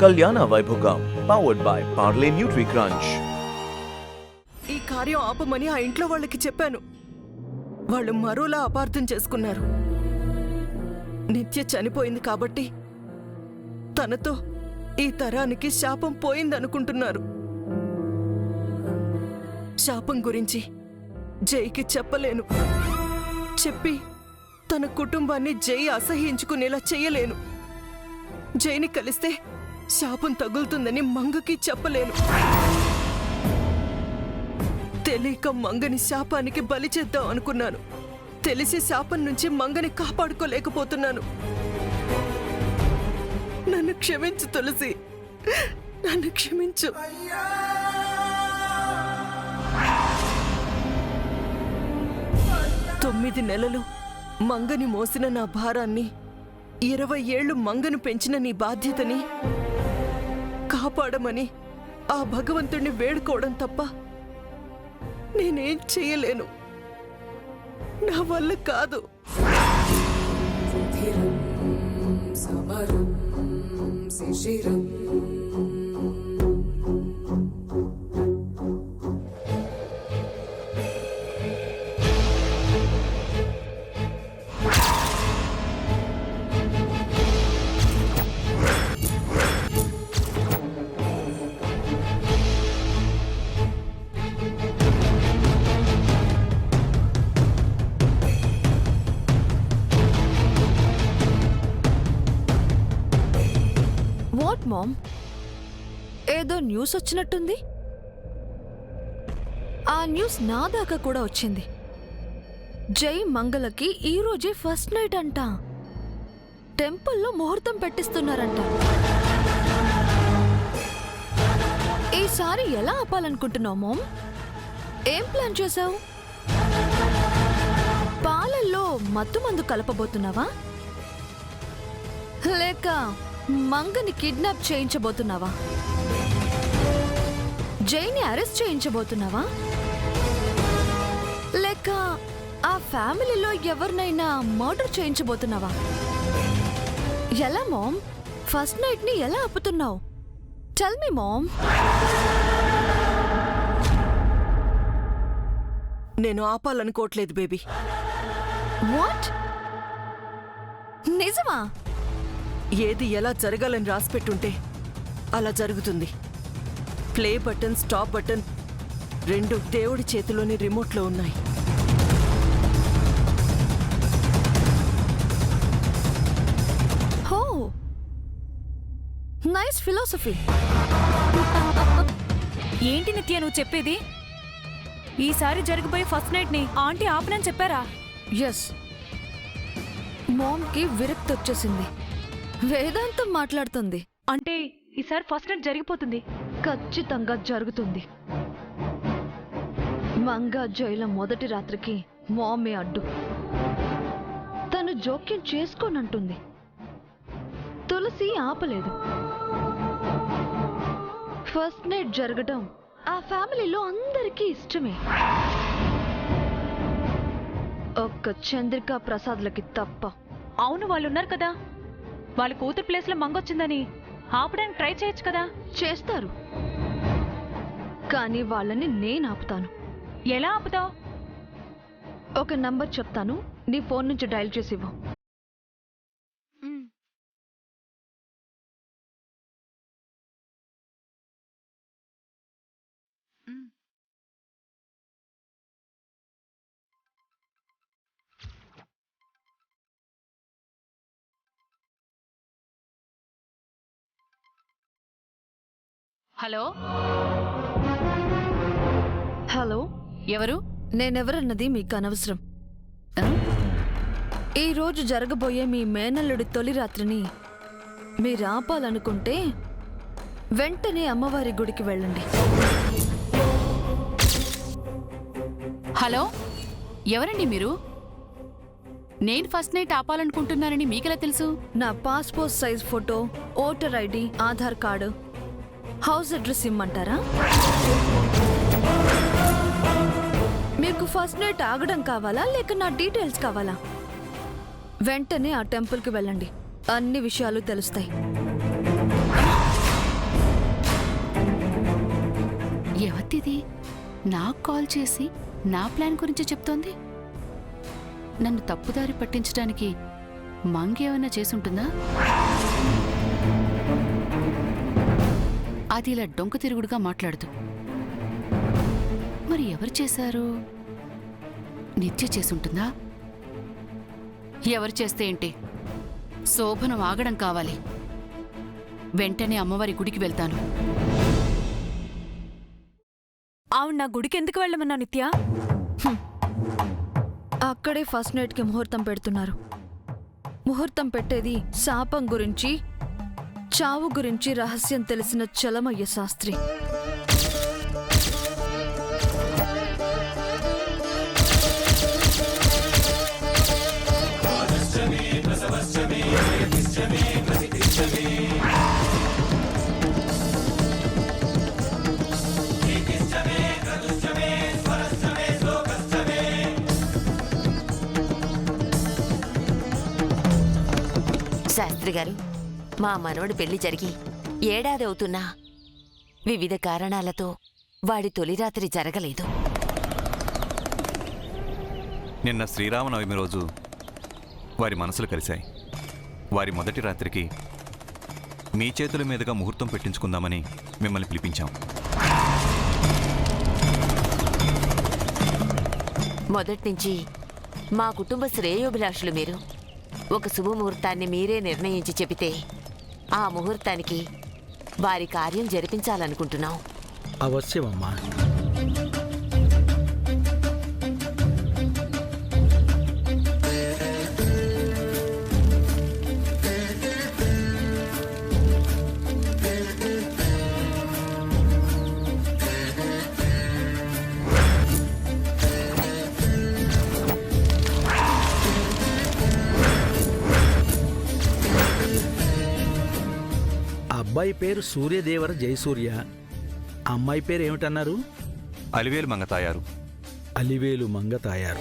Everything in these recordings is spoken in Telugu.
Kalyana Vaibhogam, powered by Parle Nutri Crunch. ఈ కార్యం ఆపమని ఆ ఇంట్లో వాళ్ళకి చెప్పాను. వాళ్ళు మరోలా అపార్థం చేసుకున్నారు. నిత్య చనిపోయింది కాబట్టి తనతో ఈ తరానికి శాపం పోయిందనుకుంటున్నారు. శాపం గురించి జైకి చెప్పలేను. చెప్పి తన కుటుంబాన్ని జై అసహ్యించుకునేలా చెయ్యలేను. జైని కలిస్తే శాపం తగులుతుందని మంగకి చెప్పలేను. తెలియక మంగని శాపానికి బలి చేద్దాం అనుకున్నాను. తెలిసి శాపం నుంచి మంగని కాపాడుకోలేకపోతున్నాను. నన్ను క్షమించు తులసి, నన్ను క్షమించు. 9 నెలలు మంగని మోసిన నా భారాన్ని, 20 ఏళ్లు మంగను పెంచిన నీ బాధ్యతని కాపాడమని ఆ భగవంతుణ్ణి వేడుకోవడం తప్ప నేనేం చేయలేను. నా వల్ల కాదు. వాట్ మామ్, ఏదో న్యూస్ వచ్చినట్టుంది. ఆ న్యూస్ నా దాకా కూడా వచ్చింది. జై మంగళకి ఈరోజే ఫస్ట్ నైట్ అంట. టెంపుల్లో ముహూర్తం పెట్టిస్తున్నారంట. ఈసారి ఎలా ఆపాలనుకుంటున్నావు మామ్? ఏం ప్లాన్ చేశావు? పాలల్లో మత్తుమందు కలపబోతున్నావా, లేక మంగని కిడ్నాప్ చేయించబోతున్నావా? జైని అరెస్ట్ చేయించబోతున్నావా, లేక ఆ ఫ్యామిలీలో ఎవరినైనా మర్డర్ చేయించబోతున్నావా? ఎలా మామ్? ఫస్ట్ నైట్ ని ఎలా ఆపుతున్నావు? Tell me ma'am. నేను ఆపాలనుకోవట్లేదు బేబీ. వాట్? నిజమా? ఏది ఎలా జరగాలని రాసిపెట్టుంటే అలా జరుగుతుంది. ప్లే బటన్, స్టాప్ బటన్ రెండు దేవుడి చేతిలోని రిమోట్లో ఉన్నాయి. హో, నైస్ ఫిలాసఫీ. ఏంటి నిత్య నువ్వు చెప్పేది? ఈసారి జరగబోయే ఫస్ట్ నైట్ ని ఆంటీ ఆపనని చెప్పారా? ఎస్, మామ్కి విరక్తి వచ్చేసింది. వేదాంతం మాట్లాడుతుంది. అంటే ఈసారి ఫస్ట్ నైట్ జరిగిపోతుంది? ఖచ్చితంగా జరుగుతుంది. మంగా జైల మొదటి రాత్రికి మామే అడ్డు. తను జోక్యం చేసుకోనంటుంది. తులసి ఆపలేదు. ఫస్ట్ నైట్ జరగడం ఆ ఫ్యామిలీలో అందరికీ ఇష్టమే. ఒక్క చంద్రికా ప్రసాద్లకి తప్ప. అవును, వాళ్ళు ఉన్నారు కదా. వాళ్ళ కూతురు ప్లేస్ లో మంగొచ్చిందని ఆపడానికి ట్రై చేయొచ్చు కదా. చేస్తారు, కానీ వాళ్ళని నేను ఆపుతాను. ఎలా ఆపుతావు? ఒక నంబర్ చెప్తాను, నీ ఫోన్ నుంచి డయల్ చేసి ఇవ్వు. హలో హలో, ఎవరు? నేనెవరన్నది మీకు అనవసరం. ఈరోజు జరగబోయే మీ మేనల్లుడి తొలి రాత్రిని మీరు ఆపాలనుకుంటే వెంటనే అమ్మవారి గుడికి వెళ్ళండి. హలో, ఎవరండి మీరు? నేను ఫస్ట్ నైట్ ఆపాలనుకుంటున్నానని మీకెలా తెలుసు? నా passport size photo, voter ID, Aadhaar card, house address ఇమ్మంటారా? మీకు ఫస్ట్ నైట్ ఆగడం కావాలా, లేక నా డీటెయిల్స్ కావాలా? వెంటనే ఆ టెంపుల్కి వెళ్ళండి, అన్ని విషయాలు తెలుస్తాయి. ఏంటిది నాకు కాల్ చేసి నా ప్లాన్ గురించి చెప్తోంది? నన్ను తప్పుదారి పట్టించడానికి మంగేమైనా చేసుంటుందా? అది ఇలా డొంక తిరుగుడుగా మాట్లాడుతూ మరి ఎవరు చేశారు? నిత్య చేసుంటుందా? ఎవరు చేస్తే ఏంటి, శోభనం ఆగడం కావాలి. వెంటనే అమ్మవారి గుడికి వెళ్తాను. అవును, నా గుడికి ఎందుకు వెళ్ళమన్నా నిత్య? అక్కడే ఫస్ట్ నైట్కి ముహూర్తం పెడుతున్నారు. ముహూర్తం పెట్టేది శాపం గురించి, చావు గురించి రహస్యం తెలిసిన చలమయ్య శాస్త్రి. శాస్త్రి గారు, మా మనవడి పెళ్లి జరిగి ఏడాది అవుతున్నా వివిధ కారణాలతో వాడి తొలి రాత్రి జరగలేదు. నిన్న శ్రీరామనవమి రోజు వారి మనసులు కలిశాయి. వారి మొదటి రాత్రికి మీ చేతుల మీదుగా ముహూర్తం పెట్టించుకుందామని మిమ్మల్ని పిలిపించాం. మొదట్నుంచి మా కుటుంబ శ్రేయోభిలాషులు మీరు. ఒక శుభముహూర్తాన్ని మీరే నిర్ణయించి చెబితే ఆ ముహూర్తానికి వారి కార్యం జరిపించాలనుకుంటున్నాం. అవశ్యమమ్మా. అబ్బాయి పేరు సూర్యదేవర జయసూర్య. అమ్మాయి పేరు ఏమిటన్నారు? అలివేలు మంగతాయారు. అలివేలు మంగతాయారు.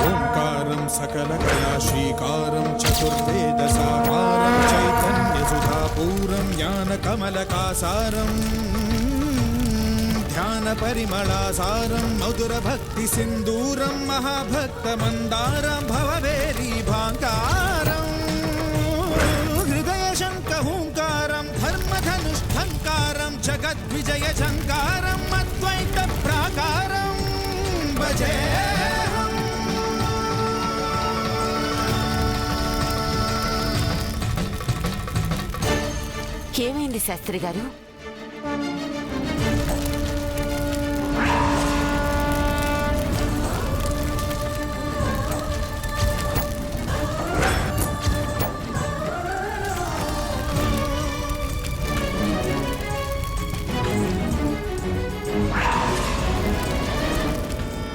ఓంకారం సకల కళాశ్రీకారం చతుర్వేదసాకారం చైతన్యసుధాపూరం జ్ఞానకమలకాసారం ధ్యాన పరిమళాసారం మధుర భక్తి సింధూరం మహాభక్త మందారం భవవేరీ భాంకారం హృదయ శంఖహూంకారం ధర్మధనుష్ఠంకారం జగద్విజయ ఝంకారం అద్వైత ప్రాకారం భజే. ఏమైంది శాస్త్రి గారు?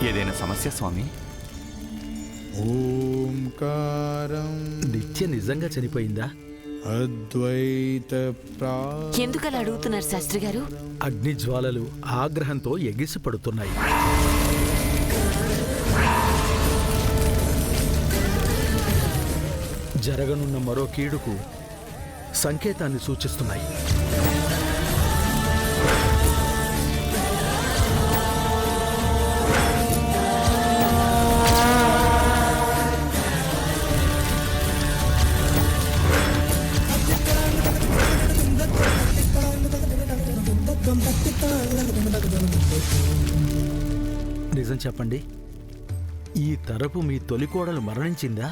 ఏదైనా సమస్య స్వామి? ఓంకారం నిత్య నిజంగా చనిపోయిందా? అద్వైత ఎందుకలా అడుగుతున్నారు శాస్త్రి గారు? అగ్నిజ్వాలలు ఆగ్రహంతో ఎగిసిపడుతున్నాయి. జరగనున్న మరో కీడుకు సంకేతాన్ని సూచిస్తున్నాయి. నిజం చెప్పండి, ఈ తరపు మీ తొలికోడలు మరణించిందా?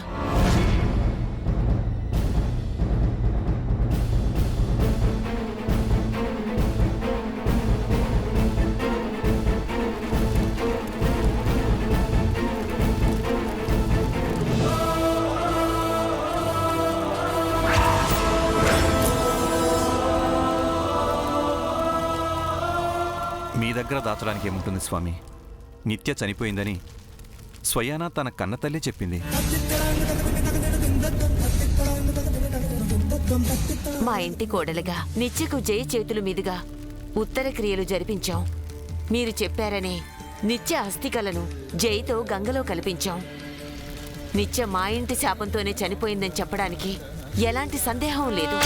మీ దగ్గర దాచడానికి ఏముంటుంది స్వామి? నిత్య చనిపోయిందని స్వయానా తన కన్నతల్లి చెప్పింది. మా ఇంటి కోడలుగా నిత్యకు జయ చేతుల మీదుగా ఉత్తర క్రియలు జరిపించాం. మీరు చెప్పారనే నిత్య అస్థికలను జైతో గంగలో కల్పించాం. నిత్య మా ఇంటి శాపంతోనే చనిపోయిందని చెప్పడానికి ఎలాంటి సందేహం లేదు.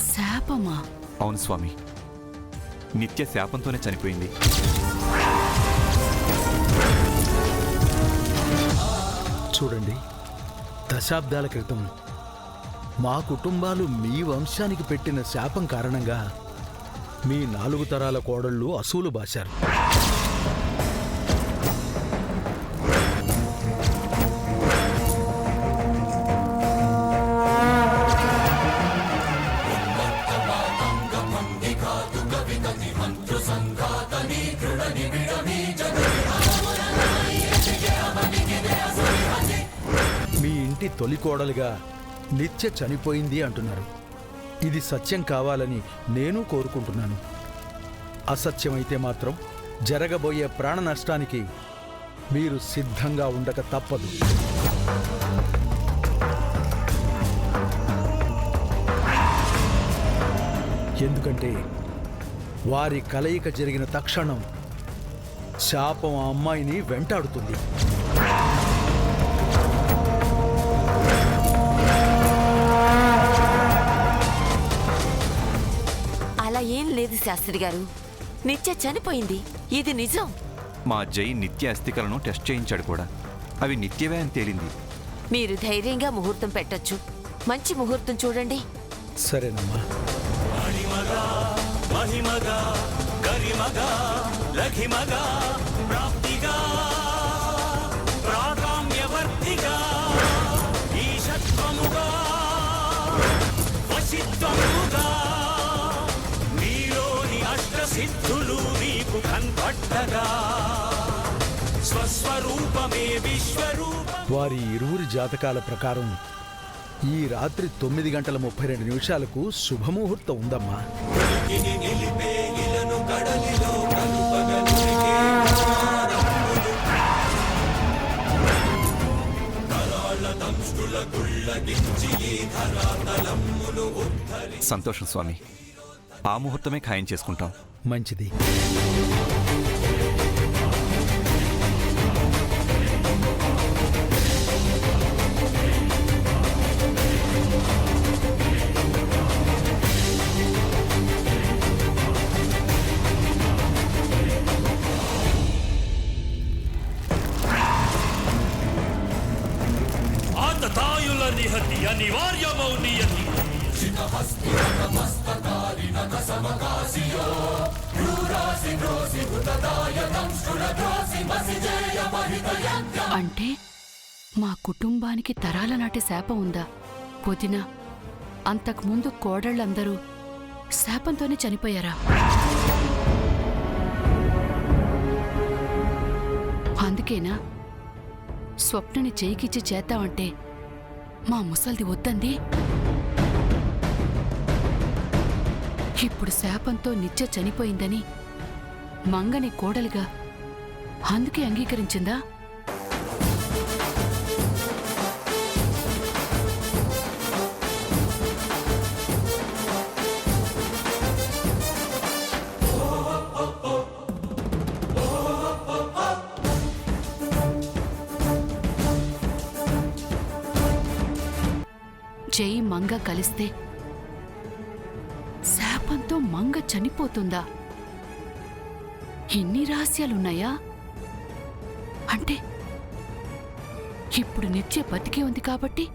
శాపమా? అవును స్వామి, నిత్య శాపంతోనే చనిపోయింది. చూడండి, దశాబ్దాల క్రితం మా కుటుంబాలు మీ వంశానికి పెట్టిన శాపం కారణంగా మీ 4 తరాల కోడళ్ళు అసూలు బాశారు. మీ ఇంటి తొలి కోడలుగా నిత్య చనిపోయింది అంటున్నారు. ఇది సత్యం కావాలని నేను కోరుకుంటున్నాను. అసత్యమైతే మాత్రం జరగబోయే ప్రాణ నష్టానికి మీరు సిద్ధంగా ఉండక తప్పదు. ఎందుకంటే వారి కలయిక జరిగిన తక్షణం శాపం ఆ అమ్మాయిని వెంటాడుతుంది. అలా ఏం లేదు శాస్త్రి గారు, నిత్య చనిపోయింది, ఇది నిజం. మా జై నిత్య అస్థికలను టెస్ట్ చేయించాడు కూడా, అవి నిత్యవే అని తేలింది. మీరు ధైర్యంగా ముహూర్తం పెట్టొచ్చు. మంచి ముహూర్తం చూడండి. సరేనమ్మా. మహిమగా గరిమగా లఘిమగా ప్రాప్తిగా ప్రాకామ్యవర్తిగా ఈశత్వముగా వశిత్వముగా నీలోని అష్టసిద్ధులు నీకు కన్పట్టగా స్వస్వరూపమే విశ్వరూప. వారి ఇరువురి జాతకాల ప్రకారం ఈ రాత్రి 9:32 శుభముహూర్తం ఉందమ్మా. సంతోషం స్వామి, ఆ ముహూర్తమే ఖాయం చేసుకుంటాం. మంచిది. ఆతతాయుల నిహతి అనివార్యమౌ నియతి అంటే మా కుటుంబానికి తరాల నాటి శాపం ఉందా? వదినా, అంతకుముందు కోడళ్ళందరూ శాపంతోనే చనిపోయారా? అందుకేనా స్వప్నని చేయికిచ్చి చేద్దామంటే మా ముసల్ది వద్దంది? ఇప్పుడు శాపంతో నిత్య చనిపోయిందని మంగని కోడలుగా అందుకే అంగీకరించిందా? జై మంగ కలిస్తే శాపంతో మంగ చనిపోతుందా? ఇన్ని రహస్యాలున్నాయా? అంటే ఇప్పుడు నిత్య బతికే ఉంది కాబట్టి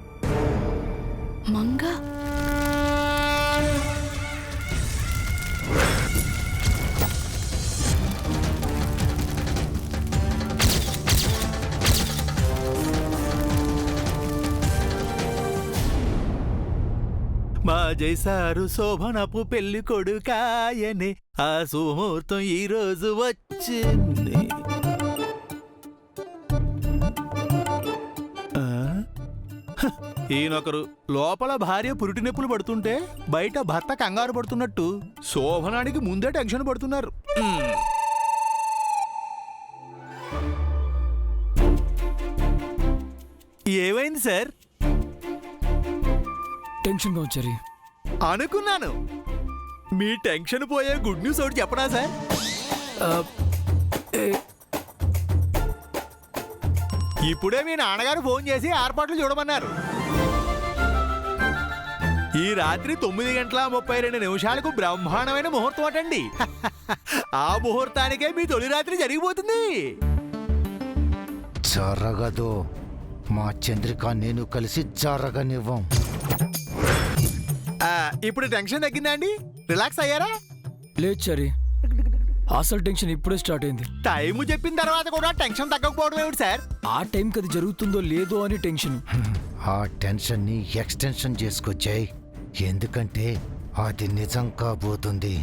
మంగ మా జైసారు శోభనపు పెళ్లి కొడుకాయనే ఆ సుముహూర్తం ఈ రోజు వచ్చింది. ఈయనొకరు లోపల భార్య పురిటి నొప్పులు పడుతుంటే బయట భర్త కంగారు పడుతున్నట్టు శోభనానికి ముందే టెన్షన్ పడుతున్నారు. ఏమైంది సార్? టెన్షన్గా వచ్చారు. అనుకున్నాను. మీ టెన్షన్ పోయే గుడ్ న్యూస్ ఒకటి చెప్పనా సార్? ఇప్పుడే మీ నాన్నగారు ఫోన్ చేసి ఏర్పాట్లు చూడమన్నారు. ఈ రాత్రి 9:32 బ్రహ్మాండమైన ముహూర్తం అటండి. ఆ ముహూర్తానికే మీ తొలి రాత్రి జరిగిపోతుంది. జరగదు. మా చంద్రిక నేను కలిసి జరగనివ్వం. ఇప్పుడు టెన్షన్ తగ్గిందా అండి? రిలాక్స్ అయ్యారా? లేదు చరి, అసలు టెన్షన్ ఇప్పుడే స్టార్ట్ అయింది. టైం చెప్పిన తర్వాత కూడా టెన్షన్ తగ్గకపోవడం ఏమిటి సార్? ఆ టైంకి అది జరుగుతుందో లేదో అని టెన్షన్. ఆ టెన్షన్ ని ఎక్స్టెన్షన్ చేసుకొచ్చాయి, ఎందుకంటే అది నిజం కాబోతుంది.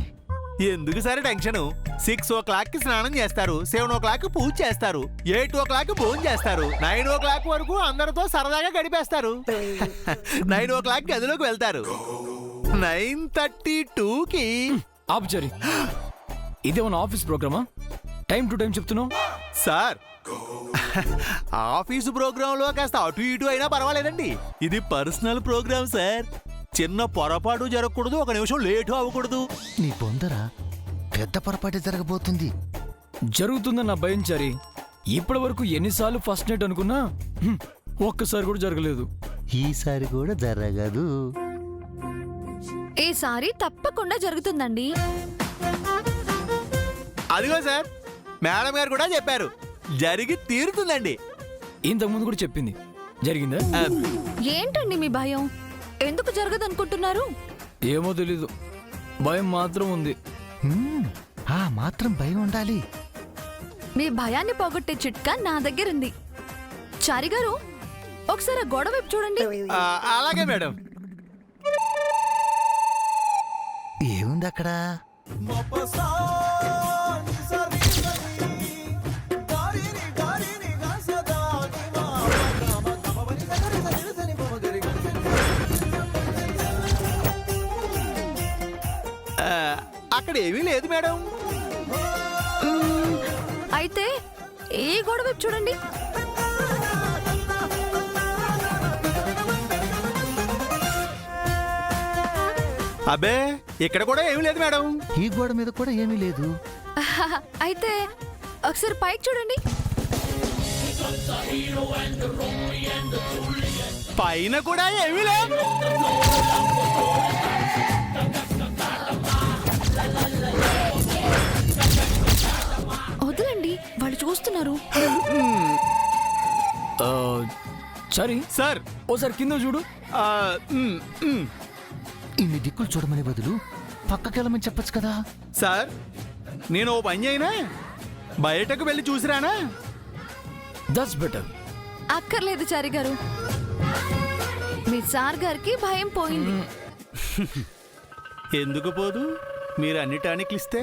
ఎందుకు సార్ టెన్షన్? 6 o'clock కి స్నానం చేస్తారు, 7 o'clock పూజ చేస్తారు, 8 o'clock భోజనం చేస్తారు, 9 o'clock వరకు అందరితో సరదాగా గడిపేస్తారు. 9 o'clock గదిలోకి వెళ్తారు. 9:32కి ఆపు చరి, ఇదేమన్నా ఆఫీస్ ప్రోగ్రామా? టైం టు టైం చెప్తున్నావు సార్. ఆఫీసు ప్రోగ్రాంలో కాస్త అటు ఇటు అయినా పర్వాలేదండి. ఇది పర్సనల్ ప్రోగ్రామ్ సార్. చిన్న పొరపాటు జరగకూడదు, 1 నిమిషం లేటు అవ్వకూడదు. నీ బొందరా పెద్ద పొరపాటు జరగబోతుంది. జరుగుతుందన్న భయం చరి. ఇప్పటి వరకు ఎన్నిసార్లు ఫస్ట్ నైట్ అనుకున్నా ఒక్కసారి కూడా జరగలేదు. ఈసారి కూడా జరగదు. ఈసారి తప్పకుండా జరుగుతుందండి. అదిగో సార్, మేడం గారు కూడా చెప్పారు, జరిగి తీరుతుందండి. ఇంతకుముందు కూడా చెప్పింది, జరిగిందా? ఏంటండి మీ భయం? ఎందుకు జరగదనుకుంటున్నారు? ఏమో తెలీదు, భయం మాత్రం ఉంది. ఆ మాత్రం భయం ఉండాలి. మీ భయాన్ని పోగొట్టే చిట్కా నా దగ్గరుంది. చారి గారు, ఒకసారి ఆ గోడ వైపు చూడండి. అలాగే మేడం. ఏముంది అక్కడ? అక్కడ ఏమీ లేదు మేడం. అయితే ఈ గోడ వైపు చూడండి. అబ్బే, ఇక్కడ కూడా ఏమీ లేదు మేడం. ఈ గోడ మీద కూడా ఏమీ లేదు. అయితే ఒకసారి పైకి చూడండి. పైన కూడా ఏమీ లేదు. వదలండి, వాళ్ళు చూస్తున్నారు. సరే సార్, ఓసారి కింద చూడు. ఇన్ని దిక్కులు చూడమనే బదులు పక్కకెళ్ళమని చెప్పొచ్చు కదా. సార్, నేను ఓ పని అయినా బయటకు వెళ్ళి చూసిరానా? That's better. అక్కర్లేదు చారి గారు, మీ సార్ గారికి భయం పోయింది. ఎందుకు పోదు? మీరు అన్ని టానిక్లు ఇస్తే.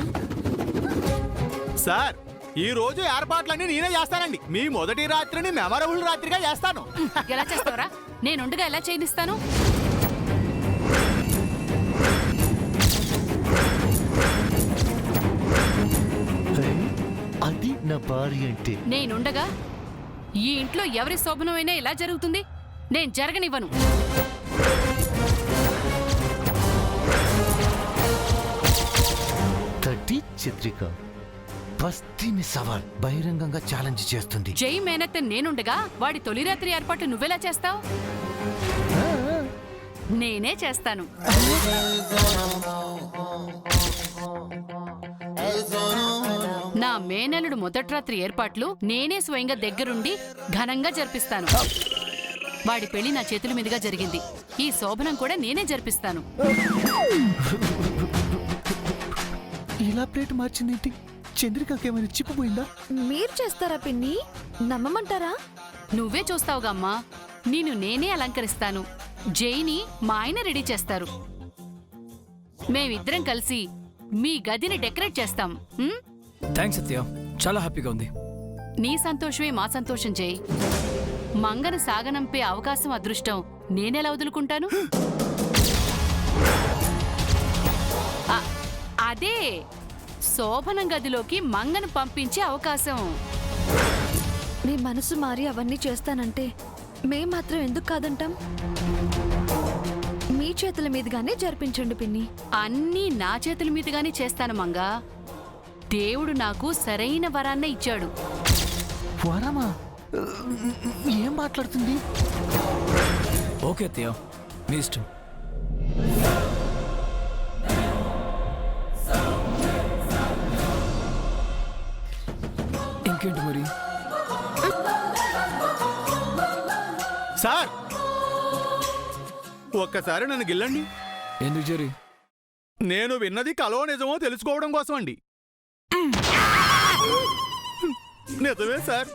సార్, ఈ రోజు ఏర్పాట్లన్నీ నేనే చేస్తానండి. మీ మొదటి రాత్రిని మెమరబుల్ రాత్రిగా చేస్తాను. ఎలా చేస్తావరా? నేనుండగా ఎలా చేయనిస్తాను? అది నా భార్య అంటే. నేనుండగా ఈ ఇంట్లో ఎవరి శోభనమైనా ఎలా జరుగుతుంది? నేను జరగనివ్వను. తటి చిత్రిక బస్తీని సవాల్ బహిరంగంగా ఛాలెంజ్ చేస్తుంది. జై మేనత్ నేనుండగా వాడి తొలి రాత్రి ఏర్పాటు నువ్వెలా చేస్తావు? నేనే చేస్తాను. నా మేనల్లుడు మొదటి రాత్రి ఏర్పాట్లు నేనే స్వయంగా దగ్గరుండి ఘనంగా జరిపిస్తాను. వాడి పెళ్లి నా చేతుల మీదుగా జరిగింది. ఈ శోభనం కూడా నేనే జరిపిస్తాను. ఇలా ప్లేట్ మార్చిందేంటి? చంద్రికకి ఏమైనా చిక్కుపోయిందా? మీరు చేస్తారా పిన్ని? నమ్మమంటారా? నువ్వే చూస్తావుగమ్మా. నేనే అలంకరిస్తాను. జైని మా ఆయన రెడీ చేస్తారు. మేమిద్దరం కలిసి మీ గదిని డెకరేట్ చేస్తాం. థ్యాంక్స్ సత్య, చాలా హ్యాపీగా ఉంది. నీ సంతోషమే మా సంతోషం జై. మంగను సాగనంపే అవకాశం, అదృష్టం నేనెలా వదులుకుంటాను? అదే శోభనం గదిలోకి మంగను పంపించే అవకాశం. మీ మనసు మారి అవన్నీ చేస్తానంటే మేం మాత్రం ఎందుకు కాదంటాం? మీ చేతుల మీదుగానే జరిపించండి పిన్ని. అన్నీ నా చేతుల మీదుగానే చేస్తాను మంగా. దేవుడు నాకు సరైన వరాన్నే ఇచ్చాడు. వరమా? ఏం మాట్లాడుతుంది? ఓకే అత్తయ్య, మీ ఇష్టం. ఇంకేంటి మరి? సార్ ఒక్కసారి నన్ను గిల్లండి. ఎందుకు జరి? నేను విన్నది కలో నిజమో తెలుసుకోవడం కోసం అండి. నిజమే సార్.